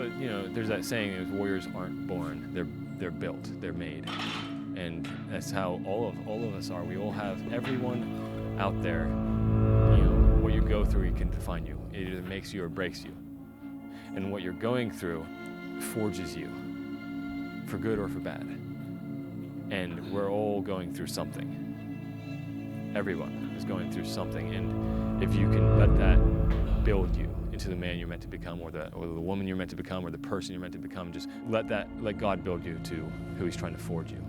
Well, there's that saying is warriors aren't born, they're built, they're made. And that's how all of us are. We all have, everyone out there, what you go through can define you. It either makes you or breaks you. And what you're going through forges you, for good or for bad. And we're all going through something. Everyone is going through something. And if you can let that build you into the man you're meant to become, or the woman you're meant to become, or the person you're meant to become, just let God build you to who he's trying to forge you.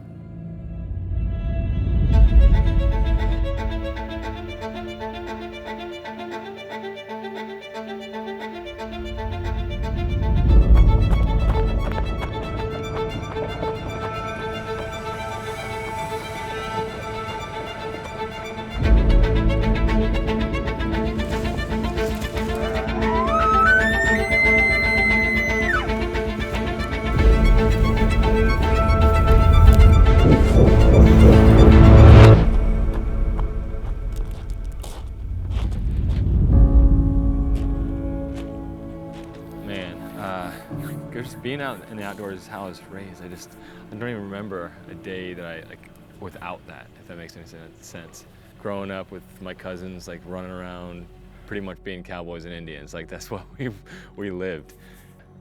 Being out in the outdoors is how I was raised. I don't even remember a day that I without that, if that makes any sense. Growing up with my cousins, running around, pretty much being cowboys and Indians. That's what we lived.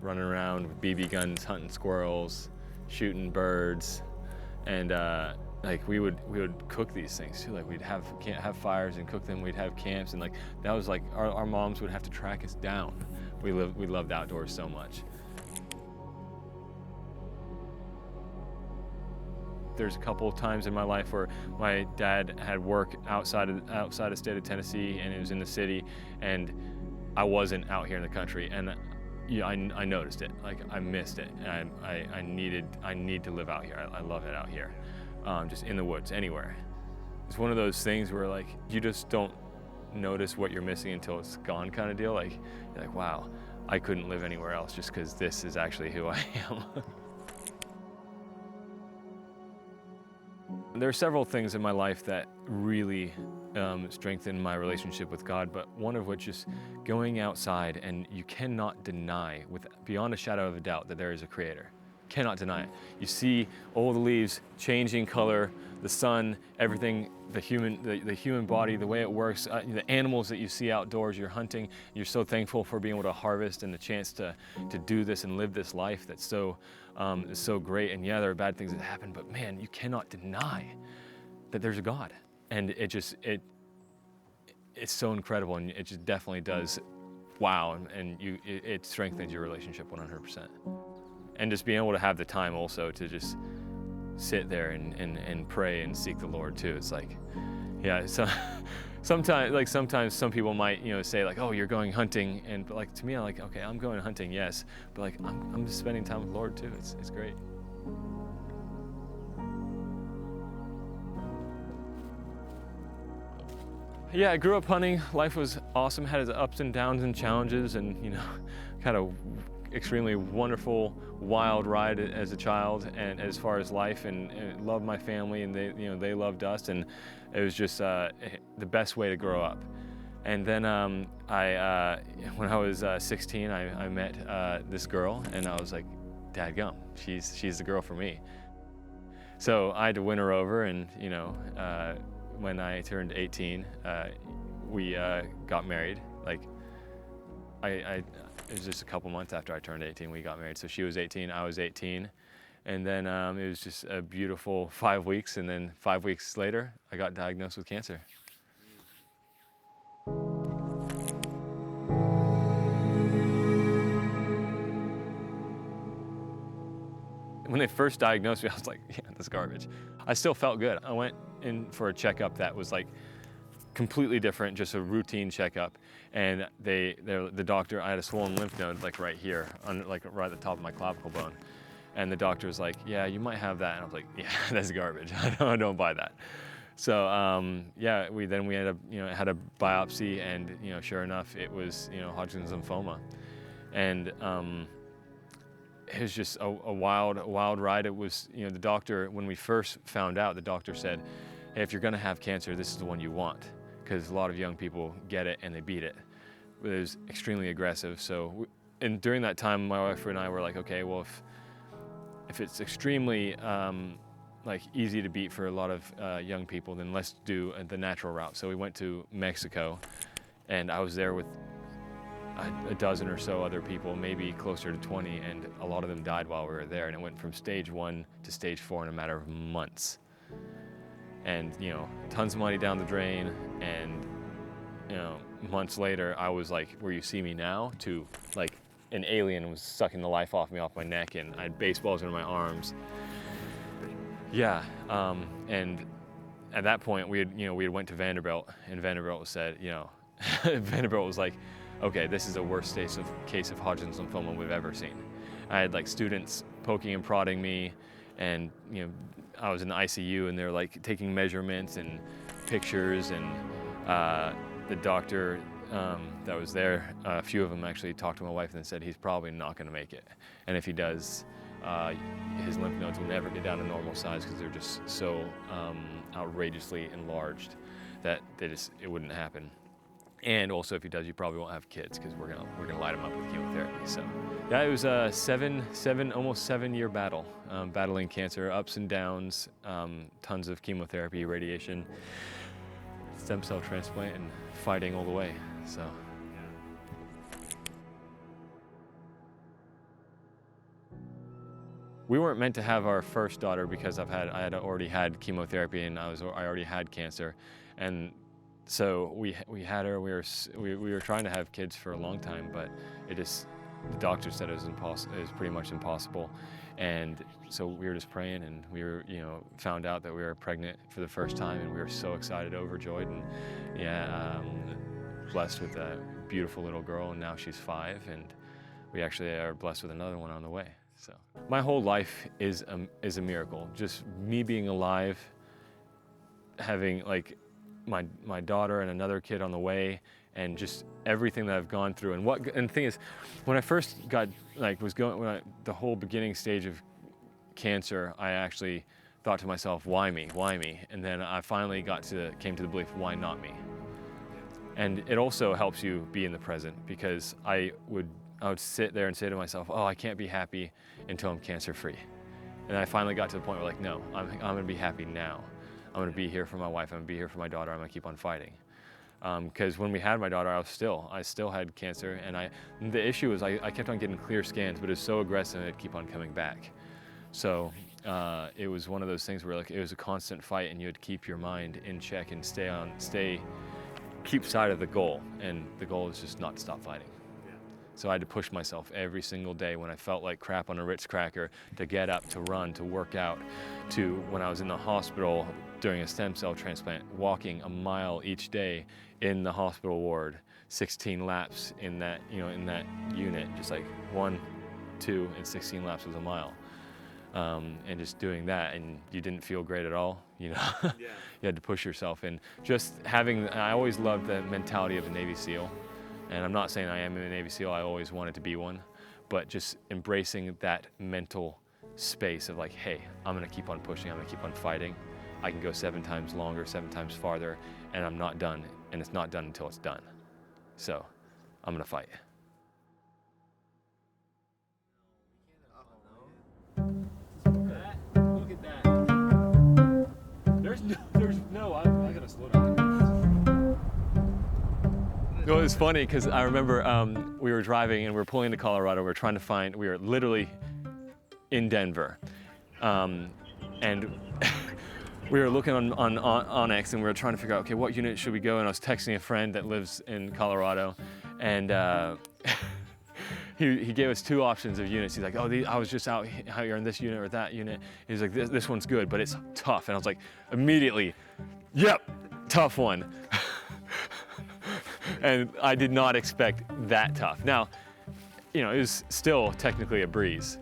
Running around with BB guns, hunting squirrels, shooting birds, and we would cook these things too. We'd have fires and cook them. We'd have camps, and that was our moms would have to track us down. We loved outdoors so much. There's a couple of times in my life where my dad had work outside of state of Tennessee, and it was in the city, and I wasn't out here in the country, and I noticed it. I missed it, and I need to live out here. I love it out here, just in the woods, anywhere. It's one of those things where you just don't notice what you're missing until it's gone, kind of deal. You're like, wow, I couldn't live anywhere else just because this is actually who I am. There are several things in my life that really strengthen my relationship with God, but one of which is going outside, and you cannot deny, beyond a shadow of a doubt, that there is a creator. Cannot deny it. You see all the leaves changing color, the sun, everything, the human body, the way it works, the animals that you see outdoors, you're hunting. You're so thankful for being able to harvest and the chance to do this and live this life that's so great. And yeah, there are bad things that happen, but man, you cannot deny that there's a God. And it's so incredible, and it just definitely does, wow, and it strengthens your relationship 100%. And just being able to have the time also to just sit there and pray and seek the Lord too. It's yeah, so sometimes some people might, say oh, you're going hunting, but to me, I'm okay, I'm going hunting, yes, but I'm just spending time with the Lord too. It's great. Yeah, I grew up hunting. Life was awesome, had its ups and downs and challenges, and kind of extremely wonderful, wild ride as a child, and as far as life, and loved my family, and they loved us, and it was just the best way to grow up. And then when I was 16, I met this girl, and I was like, dadgum, she's the girl for me. So I had to win her over, and when I turned 18, we got married. It was just a couple months after I turned 18, we got married. So she was 18, I was 18. And then it was just a beautiful 5 weeks. And then 5 weeks later, I got diagnosed with cancer. When they first diagnosed me, I was like, yeah, that's garbage. I still felt good. I went in for a checkup that was completely different, just a routine checkup, and the doctor, I had a swollen lymph node right here, right at the top of my clavicle bone, and the doctor was like, yeah, you might have that, and I was like, yeah, that's garbage. I don't buy that. So yeah, we ended up had a biopsy, and sure enough, it was Hodgkin's lymphoma, and it was just a wild ride. It was the doctor, when we first found out, the doctor said, hey, if you're going to have cancer, this is the one you want. Because a lot of young people get it and they beat it. It was extremely aggressive, so and during that time, my wife and I were like, okay, well, if it's extremely like easy to beat for a lot of young people, then let's do the natural route. So we went to Mexico, and I was there with a dozen or so other people, maybe closer to 20, and a lot of them died while we were there. And it went from stage 1 to stage 4 in a matter of months. And, you know, tons of money down the drain, and, you know, months later, I was like, where you see me now, to like an alien was sucking the life off me, off my neck, and I had baseballs under my arms. Yeah, and at that point, we had went to Vanderbilt, and Vanderbilt said, you know, Vanderbilt was like, okay, this is the worst case of Hodgkin's lymphoma we've ever seen. I had like students poking and prodding me, and you know, I was in the ICU, and they're like taking measurements and pictures, and the doctor that was there, a few of them actually talked to my wife and said he's probably not going to make it, and if he does, his lymph nodes will never get down to normal size because they're just so outrageously enlarged that it wouldn't happen. And also, if he does, you probably won't have kids because we're gonna light him up with chemotherapy. So, yeah, it was a almost 7-year battle, battling cancer, ups and downs, tons of chemotherapy, radiation, stem cell transplant, and fighting all the way. So. We weren't meant to have our first daughter because I had already had chemotherapy, and I already had cancer, and so we had her. We were trying to have kids for a long time, but the doctor said it was impossible. It was pretty much impossible, and so we were just praying, and we were, you know, found out that we were pregnant for the first time, and we were so excited, overjoyed, and yeah, blessed with a beautiful little girl, and now she's 5, and we actually are blessed with another one on the way. So my whole life is a miracle. Just me being alive, having like my daughter and another kid on the way, and just everything that I've gone through. And the thing is, when I first got the whole beginning stage of cancer, I actually thought to myself, why me? Why me? And then I finally came to the belief, why not me? And it also helps you be in the present, because I would sit there and say to myself, oh, I can't be happy until I'm cancer free. And I finally got to the point where, like, no, I'm gonna be happy now. I'm gonna be here for my wife, I'm gonna be here for my daughter, I'm gonna keep on fighting. Because when we had my daughter, I still had cancer, and the issue was I kept on getting clear scans, but it was so aggressive it'd keep on coming back. So it was one of those things where, like, it was a constant fight, and you would keep your mind in check and keep sight of the goal, and the goal is just not to stop fighting. So I had to push myself every single day when I felt like crap on a Ritz cracker to get up, to run, to work out, to when I was in the hospital during a stem cell transplant, walking a mile each day in the hospital ward, 16 laps in that unit, just like 1, 2, and 16 laps was a mile. And just doing that, and you didn't feel great at all, you know. Yeah. You had to push yourself, and just I always loved the mentality of a Navy SEAL. And I'm not saying I am a Navy SEAL, I always wanted to be one, but just embracing that mental space of like, hey, I'm gonna keep on pushing, I'm gonna keep on fighting. I can go 7 times longer, 7 times farther, and I'm not done, and it's not done until it's done. So, I'm gonna fight. Look at that. I gotta slow down. Well, it was funny because I remember we were driving and we were pulling into Colorado. We were literally in Denver. And we were looking on Onyx, and we were trying to figure out, okay, what unit should we go? And I was texting a friend that lives in Colorado, and he gave us 2 options of units. He's like, oh, I was just out here in this unit or that unit. He's like, this one's good, but it's tough. And I was like, immediately, yep, tough one. And I did not expect that tough. Now, you know, it was still technically a breeze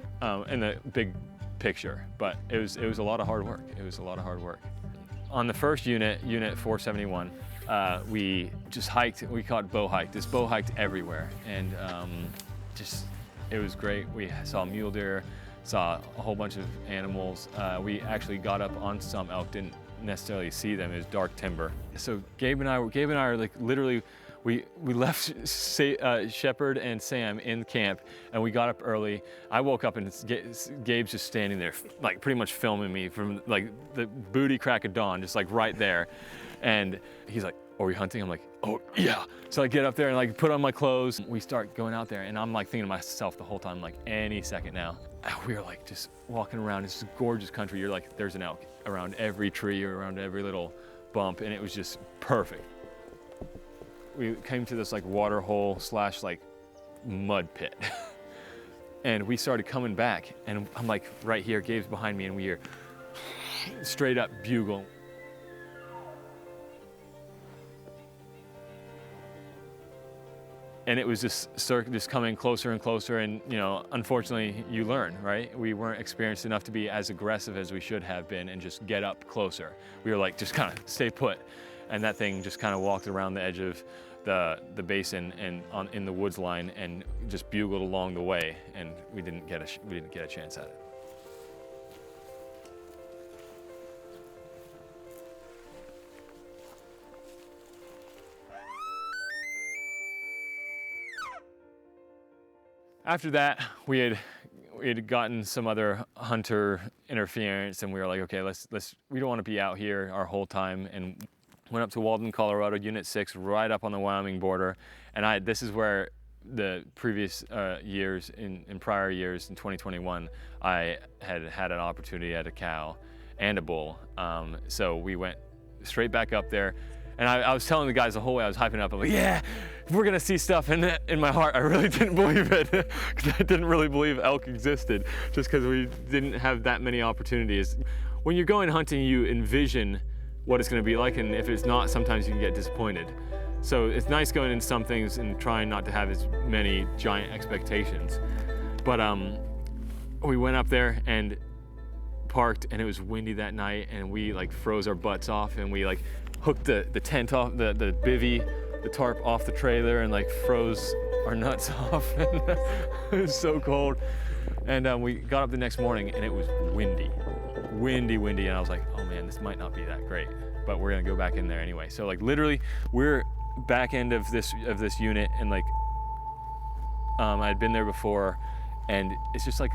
in the big picture, but it was a lot of hard work. It was a lot of hard work. On the first unit 471, we just hiked. We caught bow hike. This bow hiked everywhere, and it was great. We saw mule deer, saw a whole bunch of animals. We actually got up on some elk, didn't necessarily see them. It was dark timber. So Gabe and I are like literally. we left Shepard and Sam in camp, and we got up early. I woke up and Gabe's just standing there, like pretty much filming me from like the booty crack of dawn, just like right there. And he's like, "Are we hunting?" I'm like, "Oh yeah." So I get up there and like put on my clothes. We start going out there, and I'm like thinking to myself the whole time, like any second now. We are like just walking around. It's this gorgeous country. You're like, there's an elk around every tree or around every little bump, and it was just perfect. We came to this like water hole / like mud pit. And we started coming back, and I'm like right here, Gabe's behind me, and we hear straight up bugle. And it was just coming closer and closer, and you know, unfortunately, you learn, right? We weren't experienced enough to be as aggressive as we should have been and just get up closer. We were like, just kind of stay put. And that thing just kind of walked around the edge of the basin and in the woods line and just bugled along the way, and we didn't get a chance at it. After that, we had gotten some other hunter interference, and we were like, okay, we don't want to be out here our whole time, and went up to Walden, Colorado, Unit 6, right up on the Wyoming border. And this is where the previous years, in prior years, in 2021, I had an opportunity at a cow and a bull. So we went straight back up there. And I was telling the guys the whole way, I was hyping up. I'm like, yeah, we're gonna see stuff. And in my heart, I really didn't believe it, because I didn't really believe elk existed, just because we didn't have that many opportunities. When you're going hunting, you envision what it's gonna be like, and if it's not, sometimes you can get disappointed. So it's nice going in some things and trying not to have as many giant expectations. But we went up there and parked, and it was windy that night, and we like froze our butts off, and we like hooked the tent off, the bivvy, the tarp off the trailer, and like froze our nuts off. It was so cold. And we got up the next morning, and it was windy, and I was like, oh man, this might not be that great, but we're gonna go back in there anyway. So like literally, we're back end of this unit, and like I'd been there before, and it's just like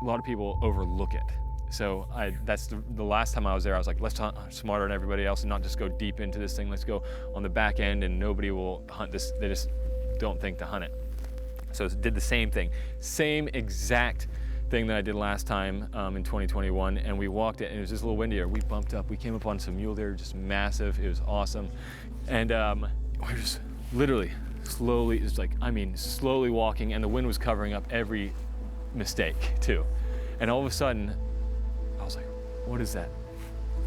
a lot of people overlook it. So that's the last time I was there. I was like, let's hunt smarter than everybody else and not just go deep into this thing. Let's go on the back end, and nobody will hunt this. They just don't think to hunt it. So did the same thing, same exact thing that I did last time in 2021, and we walked it, and it was just a little windier. We bumped up, we came up on some mule deer, just massive. It was awesome. And we were just literally slowly, slowly walking, and the wind was covering up every mistake too. And all of a sudden, I was like, what is that?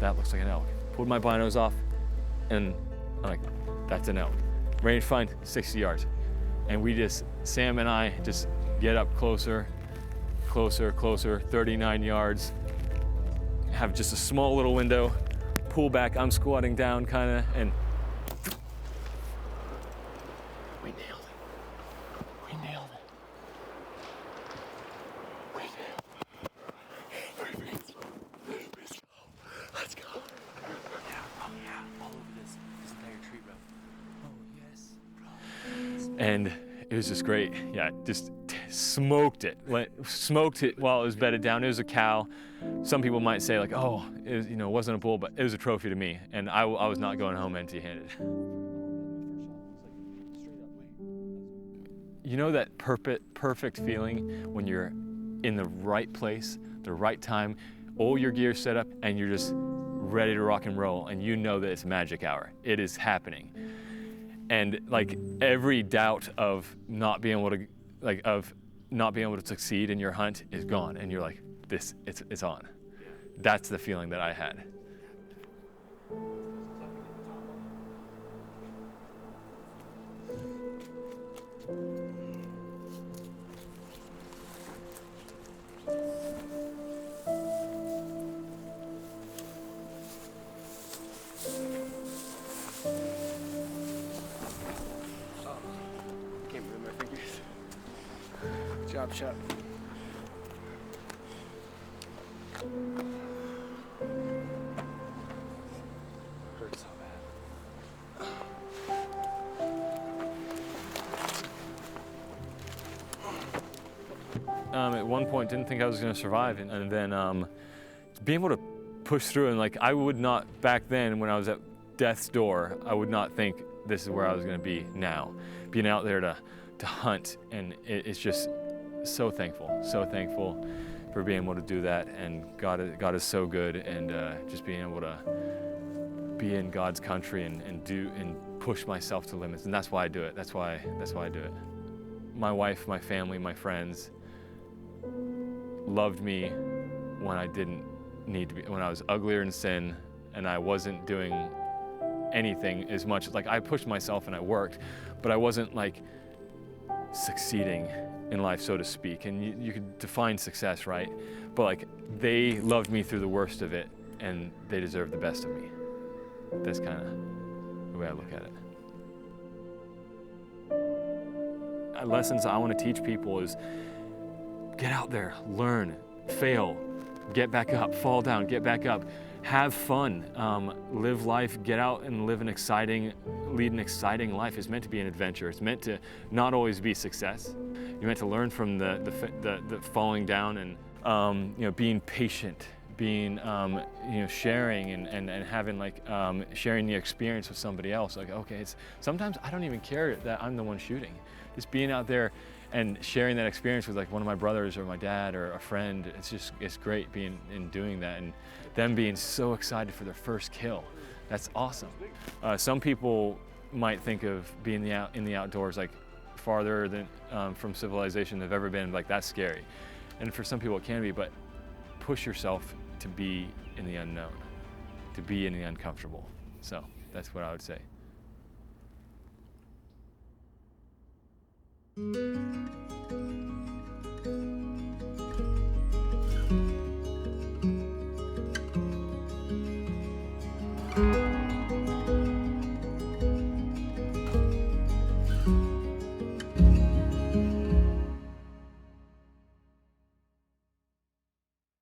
That looks like an elk. Pulled my binos off, and I'm like, that's an elk. Range find, 60 yards. And Sam and I just get up closer, 39 yards, have just a small little window, pull back, I'm squatting down kinda, and we nailed it. Let's go. All over this entire tree row. Oh yes. And it was just great. Yeah, just smoked it while it was bedded down. It was a cow. Some people might say like, oh, it wasn't a bull, but it was a trophy to me, and I was not going home empty-handed. You know that perfect feeling when you're in the right place, the right time, all your gear set up, and you're just ready to rock and roll, and you know that it's magic hour. It is happening. And like every doubt of not being able to succeed in your hunt is gone, and you're like, it's on. That's the feeling that I had. Good job, Shep. Hurt so bad. point didn't think I was going to survive, and then being able to push through, and like I would not back then when I was at death's door, I would not think this is where I was going to be now. Being out there to hunt, and it's just so thankful for being able to do that. And God is so good, and just being able to be in God's country and push myself to limits, and that's why I do it. That's why I do it. My wife, my family, my friends loved me when I didn't need to be, when I was uglier in sin and I wasn't doing anything as much. Like, I pushed myself and I worked, but I wasn't like succeeding in life, so to speak. And you could define success, right? But like, they loved me through the worst of it, and they deserve the best of me. That's kind of the way I look at it. Lessons I want to teach people is get out there, learn, fail, get back up, fall down, get back up, have fun, live life, get out and lead an exciting life. It's meant to be an adventure. It's meant to not always be success. You're meant to learn from the falling down, and being patient, being sharing and having like sharing the experience with somebody else. Like, okay, sometimes I don't even care that I'm the one shooting. Just being out there and sharing that experience with like one of my brothers or my dad or a friend, it's great being and doing that, and them being so excited for their first kill. That's awesome. Some people might think of being in the outdoors like farther than from civilization they've ever been, like that's scary. And for some people it can be, but push yourself to be in the unknown, to be in the uncomfortable. So that's what I would say.